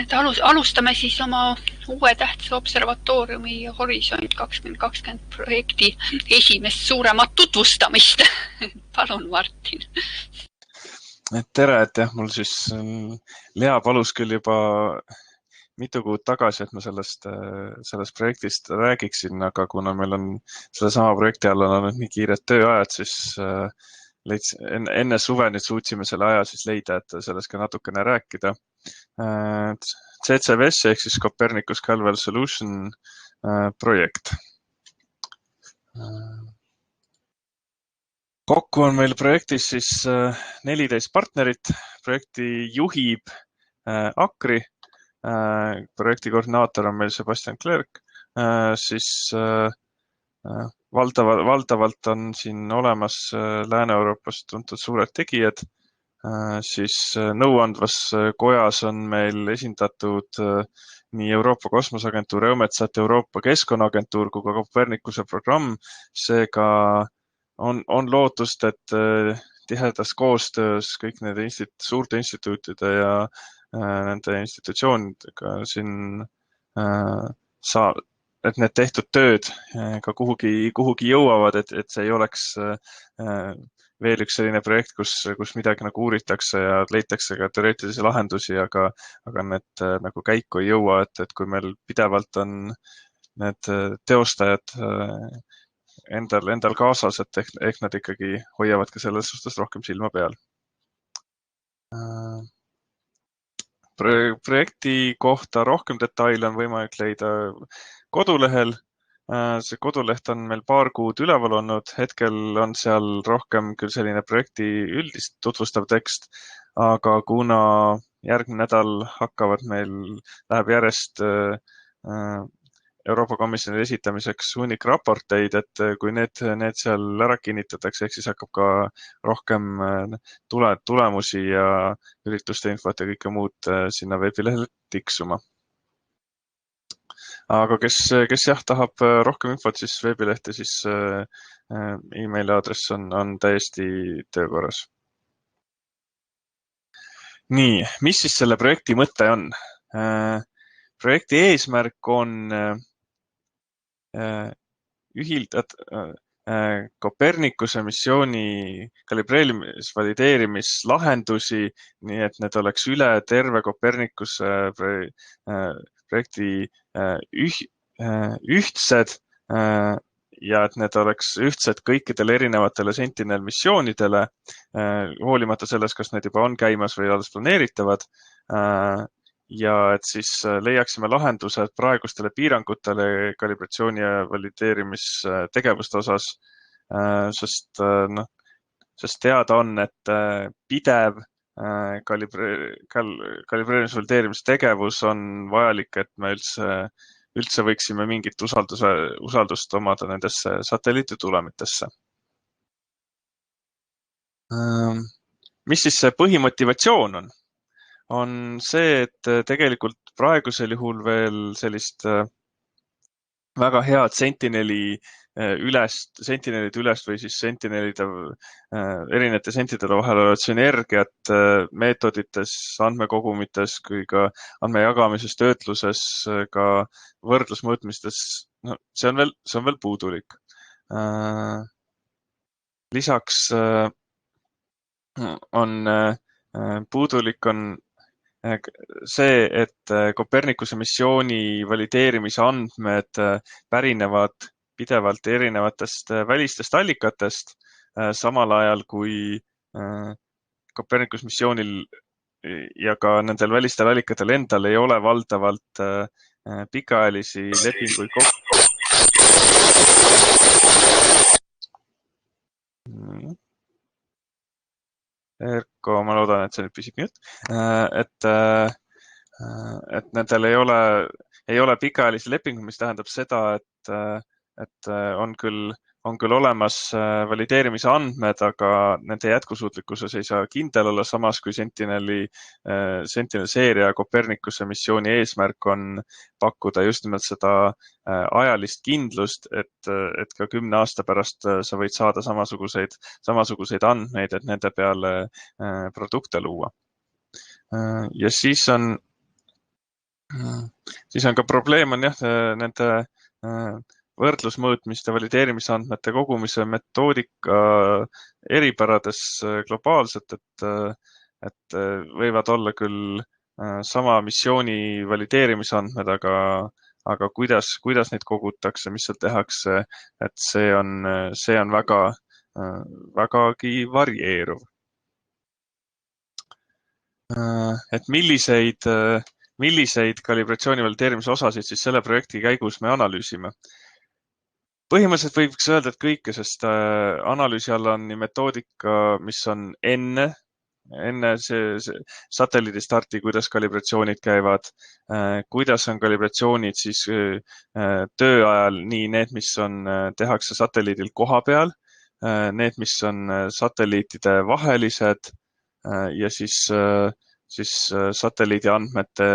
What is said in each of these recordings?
Et alustame siis oma uue tähtsa observatooriumi Horisont 2020 projekti esimest suuremat tutvustamist. Palun, Martin. Tere, et jah, mul siis Lea palus küll juba mitu kuud tagasi, et ma sellest projektist räägiksin, aga kuna meil on selle sama projekti all on olnud nii kiired tööajad, siis enne suve nüüd suutsime selle aja siis leida, et sellest ka natukene rääkida. CCVS ehk siis Copernicus Calwell Solution projekt. Kokku on meil projektis siis 14 partnerit. Projekti juhib Akri. Projekti koordinaator on meil Sebastian Clerc. Siis valdavalt on siin olemas Lääne-Euroopast tuntud suured tegijad. Siis nõuandvas kojas on meil esindatud nii Euroopa Kosmoseagentuur, EUMETSAT, Euroopa Keskkonnaagentuur kui ka Copernicuse programm. Seega on lootust, et tihedas koostöös kõik nende suurte instituutide ja nende institutsioonidega siin et need tehtud tööd ka kuhugi jõuavad, et see ei oleks veel üks selline projekt, kus midagi nagu uuritakse ja leitakse ka teoreetilisi lahendusi, aga need nagu käiku ei jõua, et kui meil pidevalt on need teostajad endal kaasas, et ehk nad ikkagi hoiavad ka selles suhtes rohkem silma peal. Projekti kohta rohkem detaile on võimalik leida kodulehel. See koduleht on meil paar kuud üleval olnud. Hetkel on seal rohkem küll selline projekti üldist tutvustav tekst, aga kuna järgmine nädal läheb järjest Euroopa Komisjonile esitamiseks hunnik raporteid, et kui need seal ära kinnitatakse, ehk siis hakkab ka rohkem tulemusi ja ürituste infot ja kõike muud sinna veebilehele tiksuma. Aga kes jah tahab rohkem infot, siis veebilehte, siis emaili aadress on täiesti töökorras. Nii, mis siis selle projekti mõte on? Projekti eesmärk on Copernicuse missiooni kalibreerimis-valideerimislahendusi, nii et need oleks üle terve Copernicuse projekti ühtsed ja et need oleks ühtsed kõikidele erinevatele Sentinel missioonidele, hoolimata sellest, kas need juba on käimas või alles planeeritavad. Ja et siis leiaksime lahendused praegustele piirangutele kalibratsiooni ja valideerimistegevuste osas, sest teada on, et pidev kalibreerimis-valideerimistegevus on vajalik, et me üldse võiksime mingit usaldust omada nendesse satelliiditulemitesse. Mis siis see põhimotivatsioon on? On see, et tegelikult praegusel juhul veel sellist väga head Sentinelide ülest või siis erinevate sentinelide vahel olevat sünergiat meetodites, andmekogumites kui ka andmejagamises, töötluses, ka võrdlusmõõtmistes. See on veel puudulik. Lisaks puudulik on see, et Copernicuse missiooni valideerimise andmed pärinevad pidevalt erinevatest välistest allikatest, samal ajal kui Copernicuse missioonil ja ka nendel välistel allikatel endal ei ole valdavalt pikaajalisi lepinguid kokku. Erko, ma loodan, et see nüüd püsib mute, et nendel ei ole pikaajalisi lepinguid, mis tähendab seda, et on küll olemas valideerimise andmed, aga nende jätkusuutlikkuses ei saa kindel olla, samas kui Sentinel seeria Copernicuse missiooni eesmärk on pakkuda just nimelt seda ajalist kindlust, et ka 10 aasta pärast sa võid saada samasuguseid andmeid, et nende peale produkte luua. Ja siis on Siis on ka probleem on jah, nende võrdlusmõõtmiste valideerimisandmete kogumise metoodika eripärades globaalselt, et võivad olla küll sama missiooni valideerimisandmed, aga kuidas neid kogutakse, mis seal tehakse, et see on vägagi varieeruv. Et milliseid kalibratsiooni valideerimise osasid siis selle projekti käigus me analüüsime? Põhimõtteliselt võiks öelda, et kõike, sest analüüsi all on nii metoodika, mis on enne see satelliidi starti, kuidas kalibratsioonid käivad, kuidas on kalibratsioonid siis töö ajal, nii need, mis tehakse satelliidil koha peal, need, mis on satelliitide vahelised ja siis satelliidi andmete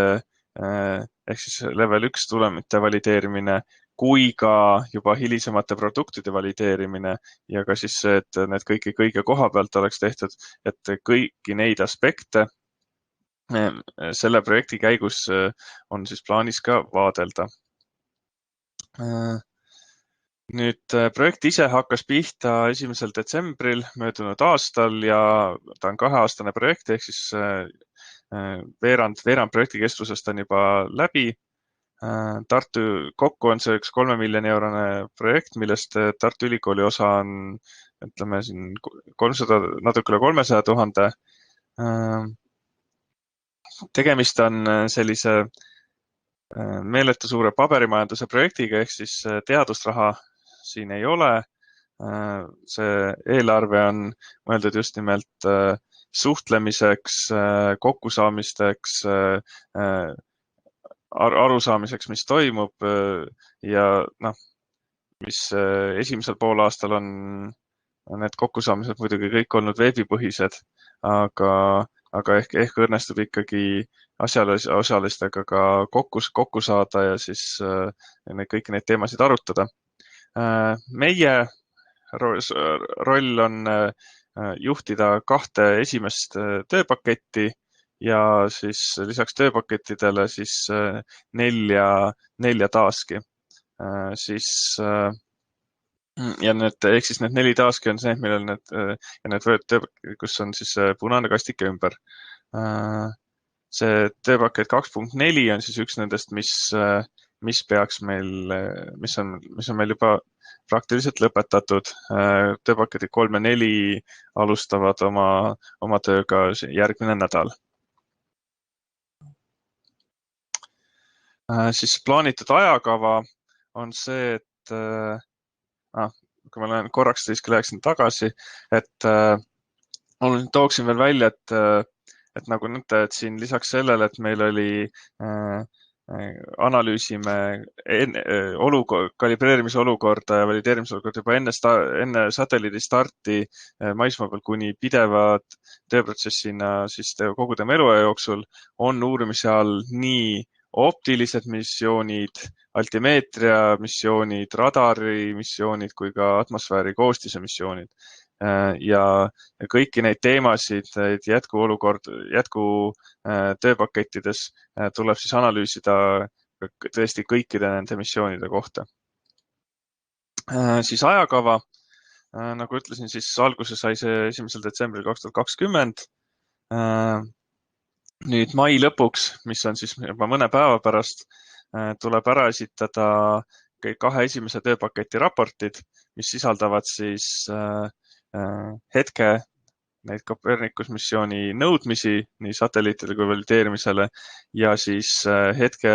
ehk siis level 1 tulemite valideerimine, kui ka juba hilisemate produktide valideerimine ja ka siis see, et need kõige koha pealt oleks tehtud, et kõiki neid aspekte selle projekti käigus on siis plaanis ka vaadelda. Nüüd projekt ise hakkas pihta 1. detsembril möödunud aastal ja ta on 2-aastane projekt, ehk siis veerand projekti kestvusest on juba läbi. Kokku on see üks 3 miljoni eurone projekt, millest Tartu Ülikooli osa on, ütleme siin 300, natuke üle 300 000. Tegemist on sellise meeletu suure paberimajanduse projektiga, ehk siis teadusraha siin ei ole. See eelarve on mõeldud just nimelt suhtlemiseks, kokkusaamisteks, arusaamiseks, mis toimub ja mis esimesel poolaastal on need kokkusaamised muidugi kõik olnud veebipõhised, aga ehk õnnestub ikkagi osalistega ka kokku saada ja siis kõiki neid teemasid arutada. Meie roll on juhtida 2 esimest tööpaketti ja siis lisaks tööpakettidele siis 4 taski. Ja ehk siis need 4 taski on need, millel kus on siis punane kastike ümber. See tööpakett 2.4 on siis üks nendest, mis on meil juba praktiliselt lõpetatud. Tööpaketid 3 ja 4 alustavad oma tööga järgmine nädal. Siis plaanitud ajakava on see, et kui ma lähen korraks siiski läheksin tagasi, et tooksin veel välja, et nagu näete, et siin lisaks sellele, et meil oli analüüsime kalibreerimise olukorda ja valideerimise olukorda juba enne satelliidi starti maismaa peal kuni pidevad tööprotsessina siis kogu tema eluaja jooksul on uurimise all nii optilised missioonid, altimeetria missioonid, radari missioonid kui ka atmosfääri koostise missioonid. Ja kõiki neid teemasid jätku tööpakettides tuleb siis analüüsida tõesti kõikide nende missioonide kohta. Siis ajakava, nagu ütlesin, siis alguse sai see 1. detsembril 2020. Nüüd mai lõpuks, mis on siis juba mõne päeva pärast, tuleb ära esitada 2 esimese tööpaketi raportid, mis sisaldavad siis hetke neid Copernicus missiooni nõudmisi nii satelliitide kui valideerimisele ja siis hetke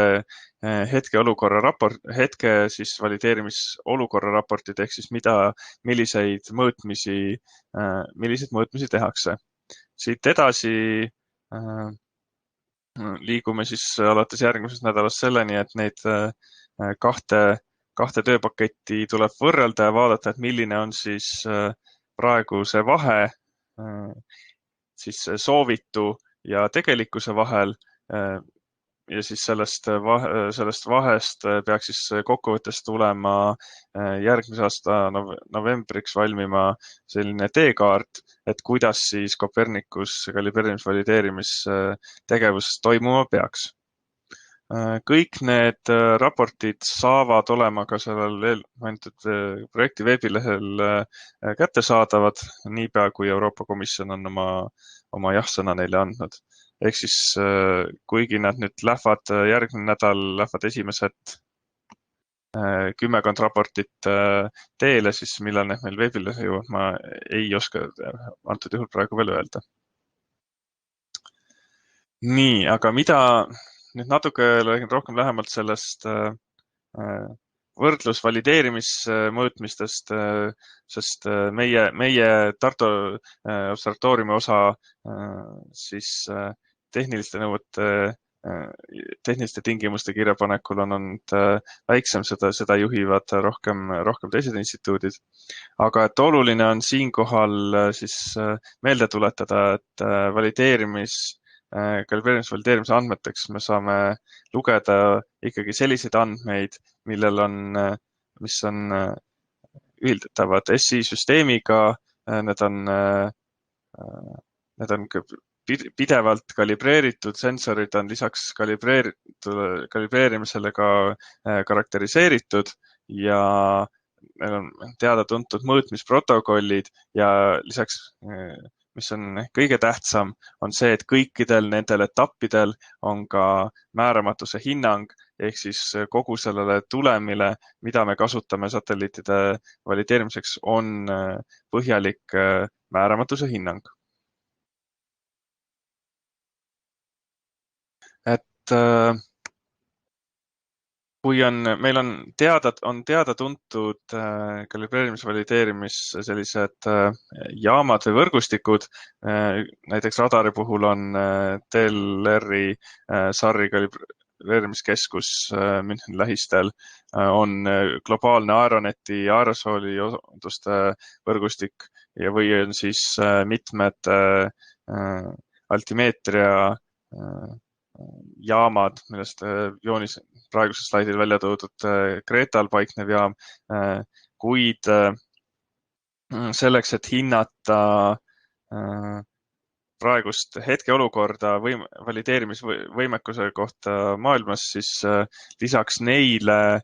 valideerimisolukorra raportid ehk siis milliseid mõõtmisi tehakse. Siit edasi liigume siis alates järgmisest nädalast selleni, et neid 2 tööpaketti tuleb võrrelda ja vaadata, et milline on siis praegu see vahe siis soovitu ja tegelikkuse vahel ja siis sellest vahest peaks siis kokkuvõttes tulema järgmise aasta novembriks valmima selline teekaart, et kuidas siis Copernicus kalibreerimis-valideerimistegevus toimuma peaks. kõik need raportid saavad olema ka sellel mainitud projekti veebilehel kättesaadavad, niipea kui Euroopa Komisjon on oma jah-sõna neile andnud. Ehk siis kuigi nad nüüd lähevad järgmine nädal, lähevad esimesed 10 raportit teele, siis millal need meil veebilehe jõuavad, ma ei oska antud juhul praegu veel öelda. Nii, aga mida nüüd natuke rohkem lähemalt sellest võrdlusvalideerimismõõtmistest, sest meie Tartu observatooriumi osa siis tehniliste nõuete, tehniliste tingimuste kirjapanekul on olnud väiksem, seda juhivad rohkem teised instituudid. Aga et oluline on siinkohal siis meelde tuletada, et kalibreerimise andmeteks me saame lugeda ikkagi selliseid andmeid, mis on ühildatavad SI süsteemiga, need on pidevalt kalibreeritud, sensorid on lisaks kalibreerimisele ka karakteriseeritud ja meil on teada-tuntud mõõtmisprotokollid ja lisaks mis on kõige tähtsam, on see, et kõikidel nendel etappidel on ka määramatuse hinnang, ehk siis kogu sellele tulemile, mida me kasutame satelliitide valideerimiseks, on põhjalik määramatuse hinnang. Et kui meil on teada-tuntud kalibreerimis-valideerimis sellised jaamad või võrgustikud, näiteks radari puhul on DLR-i SAR-i kalibreerimiskeskus Müncheni lähistel, on globaalne Aeroneti aerosooli osaduste võrgustik või on siis mitmed altimeetria jaamad, millest joonis praegusel slaidil välja toodud Kreetal paiknev jaam, kuid selleks, et hinnata praegust hetkeolukorda valideerimisvõimekuse kohta maailmas, siis lisaks neile,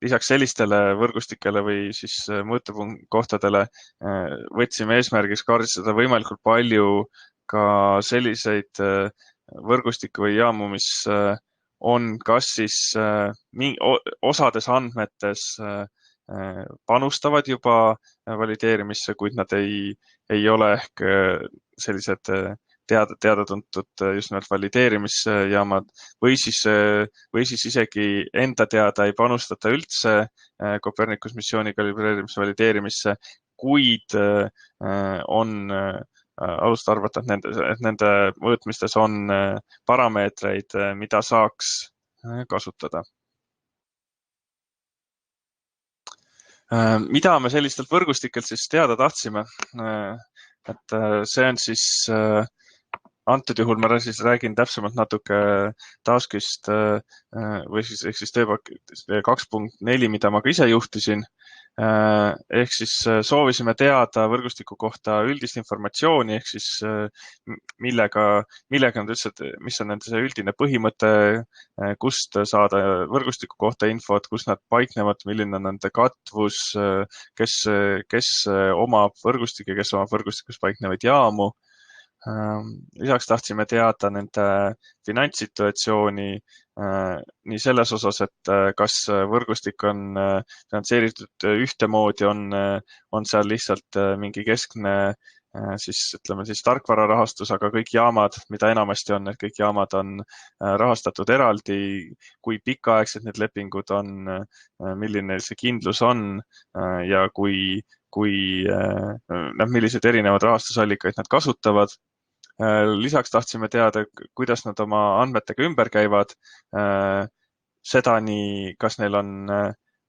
lisaks sellistele võrgustikele või siis mõõtepunktkohtadele võtsime eesmärgiks kaardistada võimalikult palju ka selliseid võrgustikke või jaamu, mis on kas siis osades andmetes panustavad juba valideerimisse, kuid nad ei ole ehk sellised teada-tuntud just nimelt valideerimisjaamad või siis isegi enda teada ei panustata üldse Copernicus missiooni kalibreerimise valideerimisse, kuid on alustada arvata, et nende mõõtmistes on parameetreid, mida saaks kasutada. Mida me sellistelt võrgustikelt siis teada tahtsime? Et see on siis, antud juhul ma siis räägin täpsemalt natuke taskist või siis tööpaketist 2.4, mida ma ka ise juhtisin. Ehk siis soovisime teada võrgustiku kohta üldist informatsiooni, ehk siis millega nad ütlesid, mis on nende see üldine põhimõte, kust saada võrgustiku kohta infot, kus nad paiknevad, milline on nende katvus, kes omab võrgustikke, kes omab võrgustikus paiknevaid jaamu. Lisaks tahtsime teada nende finantssituatsiooni nii selles osas, et kas võrgustik on finantseeritud ühtemoodi, on seal lihtsalt mingi keskne ütleme tarkvararahastus, aga kõik jaamad, mida enamasti on, et kõik jaamad on rahastatud eraldi, kui pikaaegsed need lepingud on, milline see kindlus on ja millised erinevad rahastusallikaid nad kasutavad. Lisaks tahtsime teada, kuidas nad oma andmetega ümber käivad, seda nii, kas neil on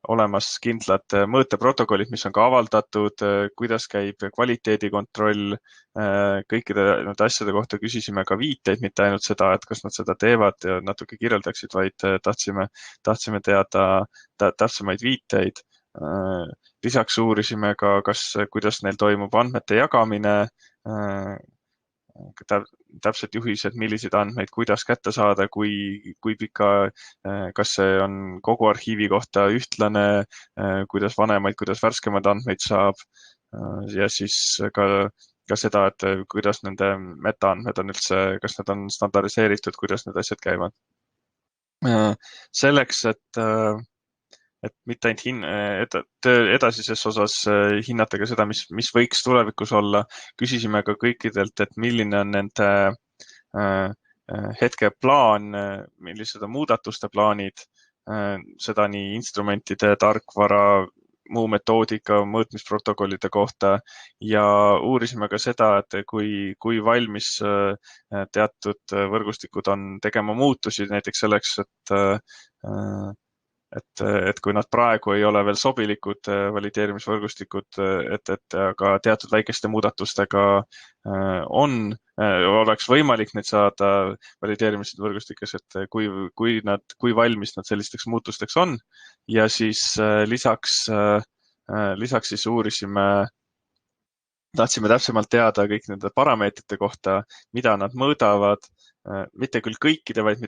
olemas kindlad mõõteprotokollid, mis on ka avaldatud, kuidas käib kvaliteedikontroll, kõikide nende asjade kohta küsisime ka viiteid, mitte ainult seda, et kas nad seda teevad ja natuke kirjeldaksid, vaid tahtsime teada täpsemaid viiteid. Lisaks uurisime ka, kuidas neil toimub andmete jagamine, täpselt juhised, milliseid andmeid, kuidas kätte saada, kui pika, kas see on kogu arhiivi kohta ühtlane, kuidas vanemaid, kuidas värskemaid andmeid saab ja siis ka seda, et kuidas nende metaandmed on üldse, kas need on standardiseeritud, kuidas need asjad käivad. Selleks, et mitte ainult töö edasises osas hinnata ka seda, mis võiks tulevikus olla, küsisime ka kõikidelt, et milline on nende hetke plaan, millised on muudatuste plaanid, seda nii instrumentide, tarkvara, muu metoodika, mõõtmisprotokollide kohta ja uurisime ka seda, et kui valmis teatud võrgustikud on tegema muutusi näiteks selleks, et kui nad praegu ei ole veel sobilikud valideerimisvõrgustikud, et aga teatud väikeste muudatustega oleks võimalik neid saada valideerimisvõrgustikes, et kui valmis nad sellisteks muutusteks on ja siis lisaks siis tahtsime täpsemalt teada kõik nende parameetrite kohta, mida nad mõõdavad, mitte küll kõikide, vaid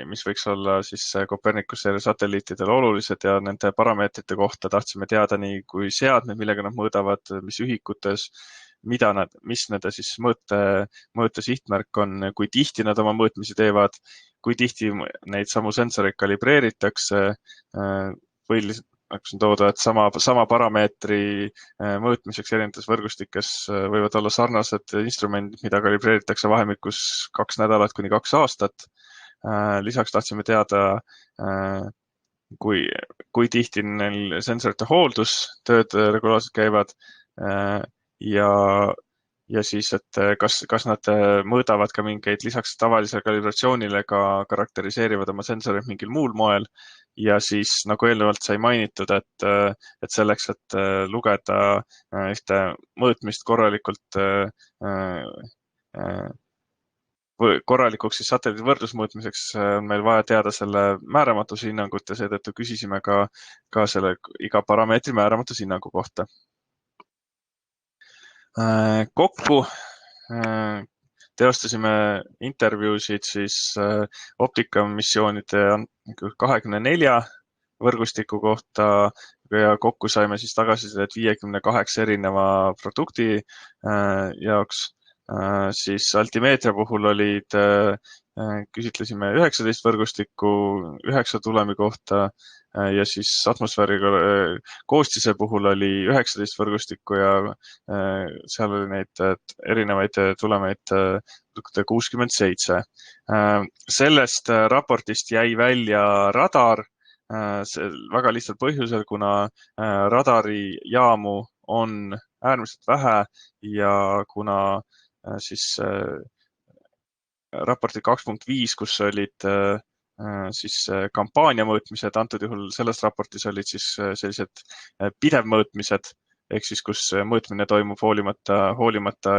mis võiks olla siis Copernicuse satelliitidel olulised ja nende parameetrite kohta tahtsime teada nii kui seadmed, millega nad mõõdavad, mis ühikutes, mis nende siis mõõte sihtmärk on, kui tihti nad oma mõõtmisi teevad, kui tihti neid samu sensoreid kalibreeritakse või hakkasin tooda, et sama parameetri mõõtmiseks erinevates võrgustikes võivad olla sarnased instrumendid, mida kalibreeritakse vahemikus 2 nädalat kuni 2 aastat. Lisaks tahtsime teada, kui tihti neil sensorite hooldustööd regulaarselt käivad ja siis, et kas nad mõõdavad ka mingeid lisaks tavalisele kalibratsioonile ka karakteriseerivad oma sensoreid mingil muul moel. Ja siis, nagu eelnevalt sai mainitud, et selleks, et lugeda ühte mõõtmist korralikuks siis satelliidi võrdlusmõõtmiseks on meil vaja teada selle määramatuse hinnangut ja seetõttu küsisime ka selle iga parameetri määramatuse hinnangu kohta. Kokku teostasime intervjuusid siis optikamissioonide 24 võrgustiku kohta ja kokku saime siis tagasisidet 58 erineva produkti jaoks. Siis altimeetria puhul küsitlesime 19 võrgustikku 9 tulemi kohta ja siis atmosfääri koostise puhul oli 19 võrgustikku ja seal oli neid erinevaid tulemeid 67. Sellest raportist jäi välja radar väga lihtsal põhjusel, kuna radarijaamu on äärmiselt vähe ja kuna siis raporti 2.5, kus olid siis kampaania mõõtmised, antud juhul selles raportis olid siis sellised pidevmõõtmised, ehk siis kus mõõtmine toimub hoolimata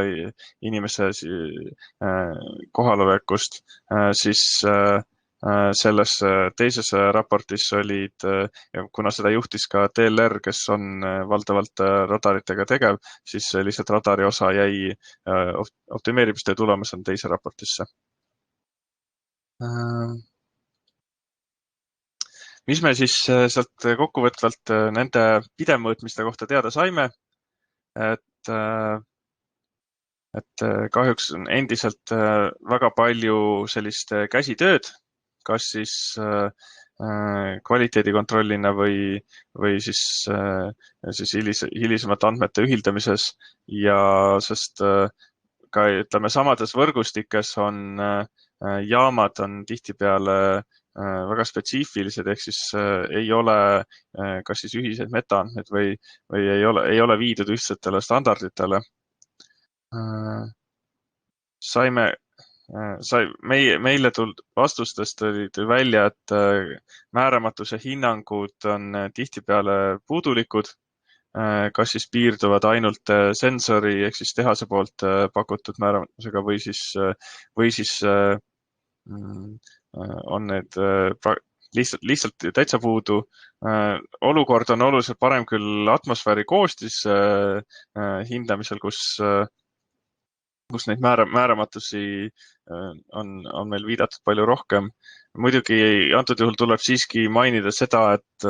inimese kohalolekust, siis selles teises raportis olid, kuna seda juhtis ka DLR, kes on valdavalt radaritega tegev, siis lihtsalt radari osa jäi optimeerimistöö tulemusena teise raportisse. Mis me siis sealt kokkuvõtvalt nende pidevmõõtmiste kohta teada saime, et kahjuks on endiselt väga palju sellist käsitööd, kas siis kvaliteedikontrollina või siis hilisemate andmete ühildamises ja sest ka ütleme samades võrgustikes on jaamad on tihtipeale väga spetsiifilised, ehk siis ei ole kas siis ühiseid metaandmeid või ei ole viidud ühtsetele standarditele. Meile tulnud vastustest tuli välja, et määramatuse hinnangud on tihtipeale puudulikud, kas siis piirduvad ainult sensori ehk siis tehase poolt pakutud määramatusega või siis on need lihtsalt täitsa puudu. Olukord on oluliselt parem küll atmosfääri koostis hindamisel, kus kus neid määramatusi on meil viidatud palju rohkem. Muidugi antud juhul tuleb siiski mainida seda, et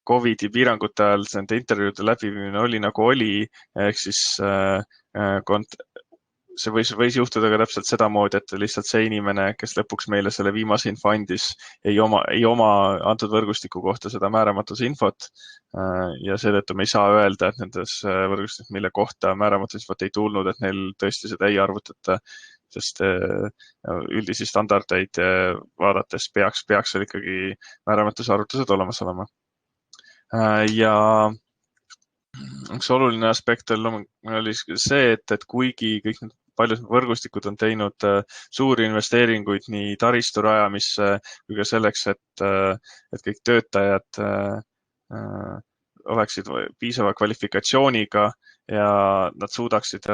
Covidi piirangute ajal nende intervjuude läbimine oli nagu oli, ehk siis see võis juhtuda ka täpselt sedamoodi, et lihtsalt see inimene, kes lõpuks meile selle viimase info andis, ei oma antud võrgustiku kohta seda määramatuse infot. Ja seetõttu me ei saa öelda, et nendes võrgustik, mille kohta määramatuse infot ei tulnud, et neil tõesti seda ei arvutata, sest üldisi standardeid vaadates peaks seal ikkagi määramatuse arvutused olemas olema. Ja üks oluline aspekt oli see, et kuigi kõik need paljud võrgustikud on teinud suuri investeeringuid nii taristu rajamisse kui ka selleks, et kõik töötajad oleksid piisava kvalifikatsiooniga ja nad suudaksid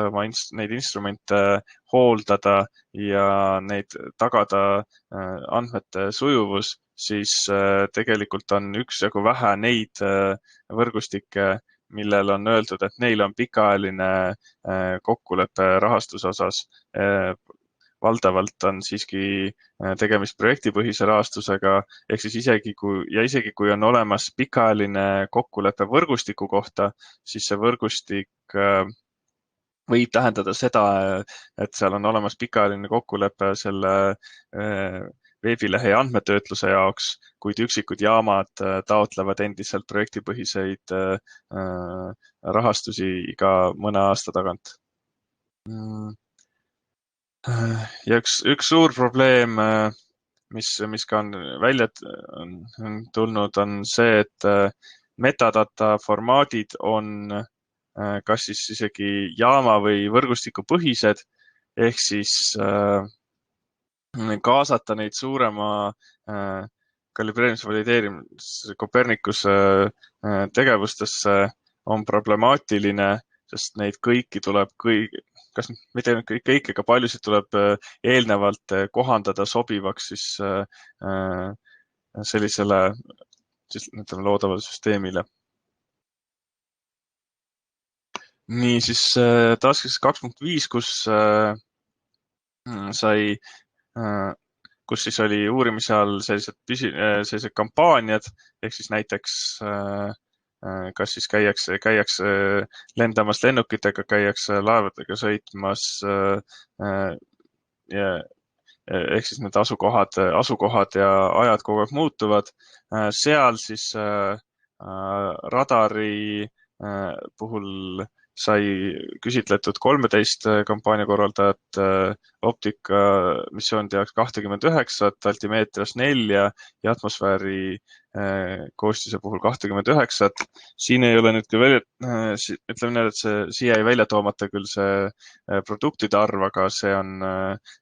neid instrumente hooldada ja neid tagada andmete sujuvus, siis tegelikult on üksjagu vähe neid võrgustikke, millel on öeldud, et neil on pikaajaline kokkulepe rahastuse osas. Valdavalt on siiski tegemist projektipõhise rahastusega, ehk siis isegi kui on olemas pikaajaline kokkulepe võrgustiku kohta, siis see võrgustik võib tähendada seda, et seal on olemas pikaajaline kokkulepe selle veebilehe andmetöötluse jaoks, kuid üksikud jaamad taotlevad endiselt projektipõhiseid rahastusi iga mõne aasta tagant. Ja üks suur probleem, mis ka on välja tulnud, on see, et metadata formaadid on kas siis isegi jaama või võrgustiku põhised, ehk siis kaasata neid suurema kalibreerimise valideerimise Copernicuse tegevustesse on problemaatiline, sest neid kõiki tuleb kas mitte kõiki, aga paljusid tuleb eelnevalt kohandada sobivaks siis sellisele loodavale süsteemile. Nii siis Taskis 2.5, kus siis oli uurimise all sellised kampaaniad, ehk siis näiteks kas siis käiakse lendamas lennukitega, käiakse laevadega sõitmas, ehk siis need asukohad ja ajad kogu aeg muutuvad. Seal siis radari puhul sai küsitletud 13 kampaaniakorraldajat, optika missioonide jaoks 29, altimeetrias 4 ja atmosfääri koostise puhul 29. Siin ei ole nüüd küll ütleme nii, et siia ei välja toomata küll see produktide arv, aga see on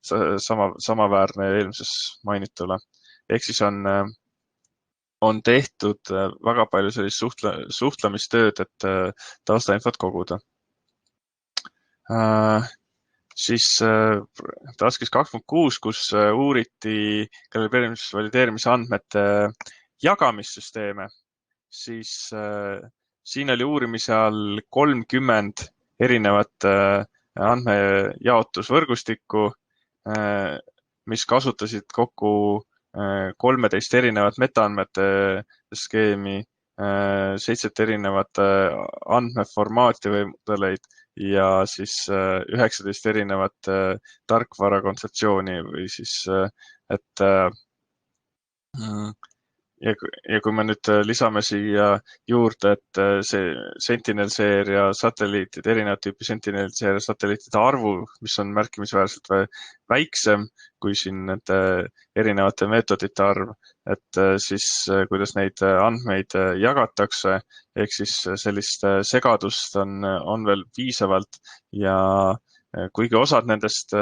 samaväärne eelmises mainitule. Ehk siis on tehtud väga palju sellist suhtlemistööd, et taustainfot koguda. Siis Taskis 2.6, kus uuriti kalibreerimis-valideerimise andmete jagamissüsteeme, siis siin oli uurimise all 30 erinevat andmejaotusvõrgustikku, mis kasutasid kokku 13 erinevat metaandmete skeemi, 7 erinevat andmeformaati või mudeleid ja siis 19 erinevat tarkvara kontseptsiooni või siis, et ja kui me nüüd lisame siia juurde, et see Sentinel-seeria satelliitide, erinevat tüüpi Sentinel-seeria satelliitide arvu, mis on märkimisväärselt väiksem kui siin nende erinevate meetodite arv, et siis kuidas neid andmeid jagatakse, ehk siis sellist segadust on veel piisavalt ja kuigi osad nendest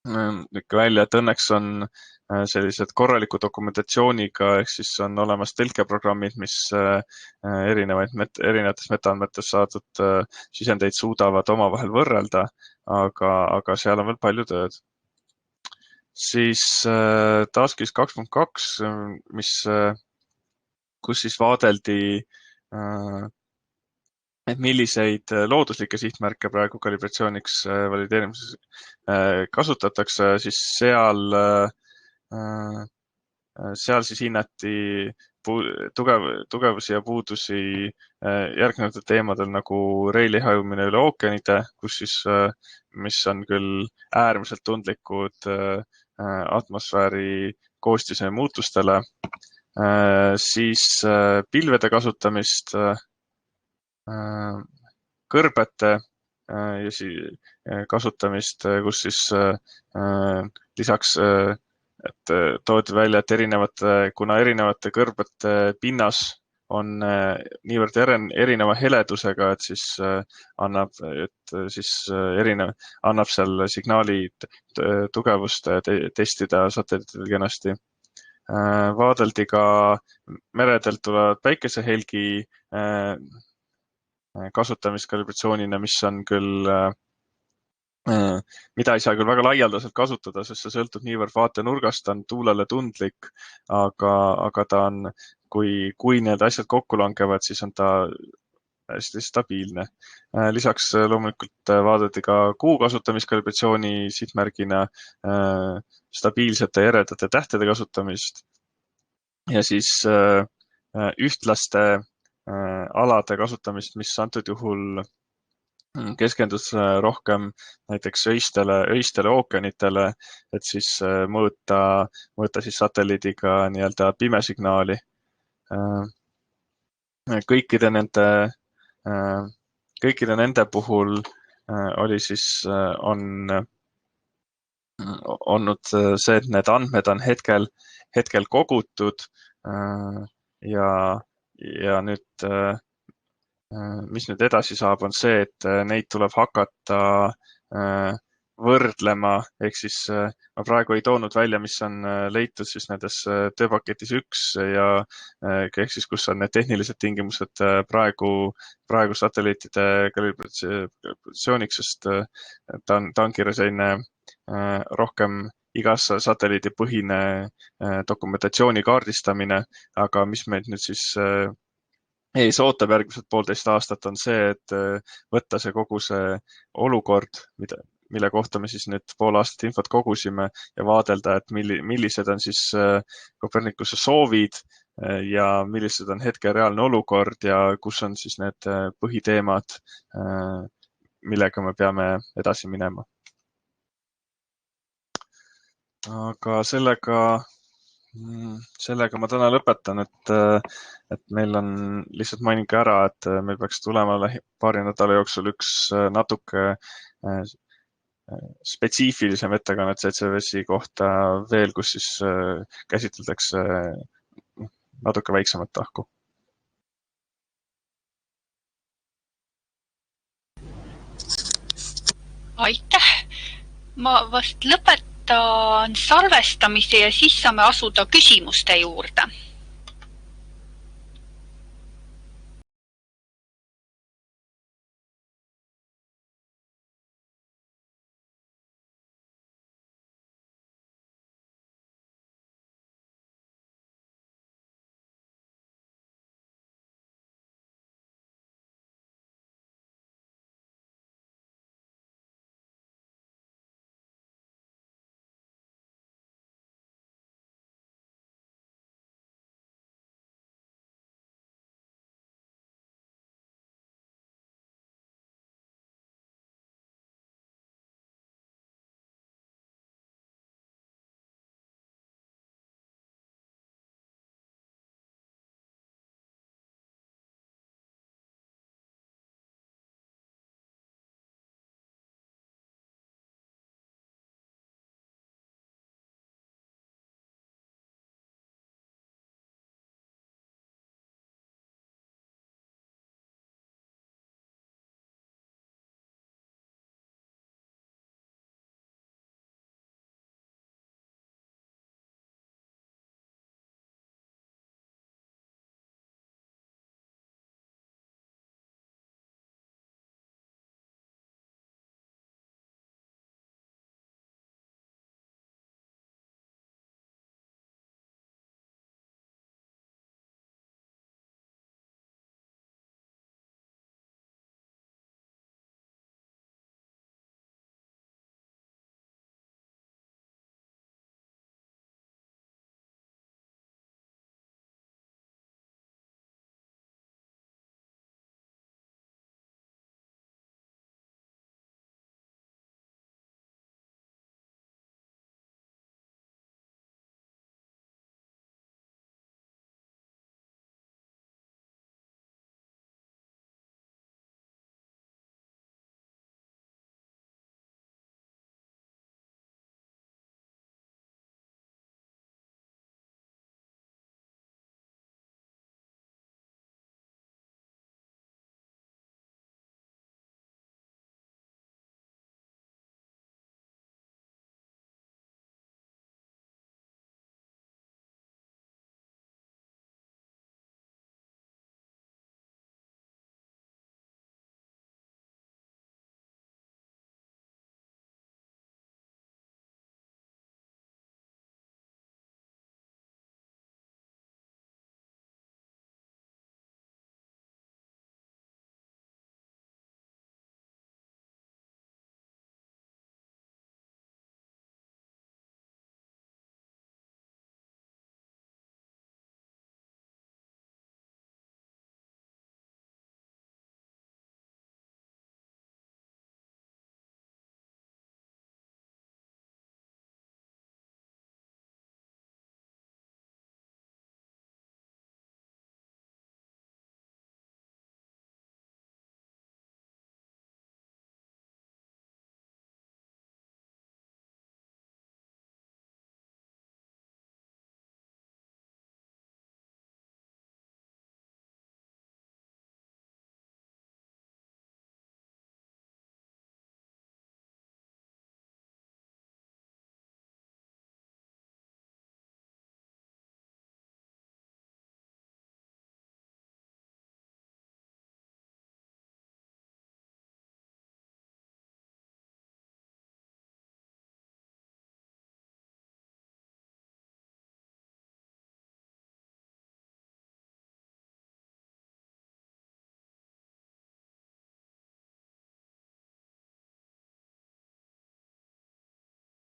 ikka välja, et õnneks on sellised korraliku dokumentatsiooniga, ehk siis on olemas tõlkeprogrammid, mis erinevates metaandmetes saadud sisendeid suudavad omavahel võrrelda, aga seal on veel palju tööd. Siis Taskis 2.2, kus siis vaadeldi et milliseid looduslikke sihtmärke praegu kalibratsiooniks valideerimises kasutatakse, siis seal siis hinnati tugevusi ja puudusi järgnevatel teemadel nagu reili hajumine üle ookeanide, mis on küll äärmiselt tundlikud atmosfääri koostise muutustele, siis pilvede kasutamist, kõrbete ja kasutamist, kus siis lisaks et toodi välja, et kuna erinevate kõrbete pinnas on niivõrd erineva heledusega, et siis annab seal signaali tugevust testida satelliitidel kenasti. Vaadeldi ka meredelt tulevad päikesehelgi kasutamist kalibratsioonina, mis on küll mida ei saa küll väga laialdaselt kasutada, sest see sõltub niivõrd vaatenurgast, ta on tuulele tundlik, aga ta on, kui need asjad kokku langevad, siis on ta hästi stabiilne. Lisaks loomulikult vaadati ka kuu kasutamist kalibratsiooni sihtmärgina, stabiilsete ja eredate tähtede kasutamist ja siis ühtlaste alade kasutamist, mis antud juhul keskendus rohkem näiteks öistele ookeanitele, et siis mõõta siis satelliidiga nii-öelda pimesignaali. Kõikide nende puhul oli siis, on olnud see, et need andmed on hetkel kogutud ja nüüd mis nüüd edasi saab, on see, et neid tuleb hakata võrdlema, ehk siis ma praegu ei toonud välja, mis on leitud siis nendes tööpaketis 1 ja ehk siis, kus on need tehnilised tingimused praegu satelliitide kalibratsiooniks, sest ta ongi selline rohkem igas satelliidi põhine dokumentatsiooni kaardistamine, aga mis meid nüüd siis ees ootab järgmised 1,5 aastat, on see, et võtta see kogu see olukord, mille kohta me siis nüüd 1,5 aastat infot kogusime ja vaadelda, et millised on siis Copernicuse soovid ja millised on hetke reaalne olukord ja kus on siis need põhiteemad, millega me peame edasi minema. Aga sellega ma täna lõpetan, et meil on, lihtsalt mainin ka ära, et meil peaks tulema paari nädala jooksul üks natuke spetsiifilisem ettekanne CCVS-i kohta veel, kus siis käsitletakse natuke väiksemat tahku. Aitäh! Ma vast lõpetan salvestamise ja siis saame asuda küsimuste juurde.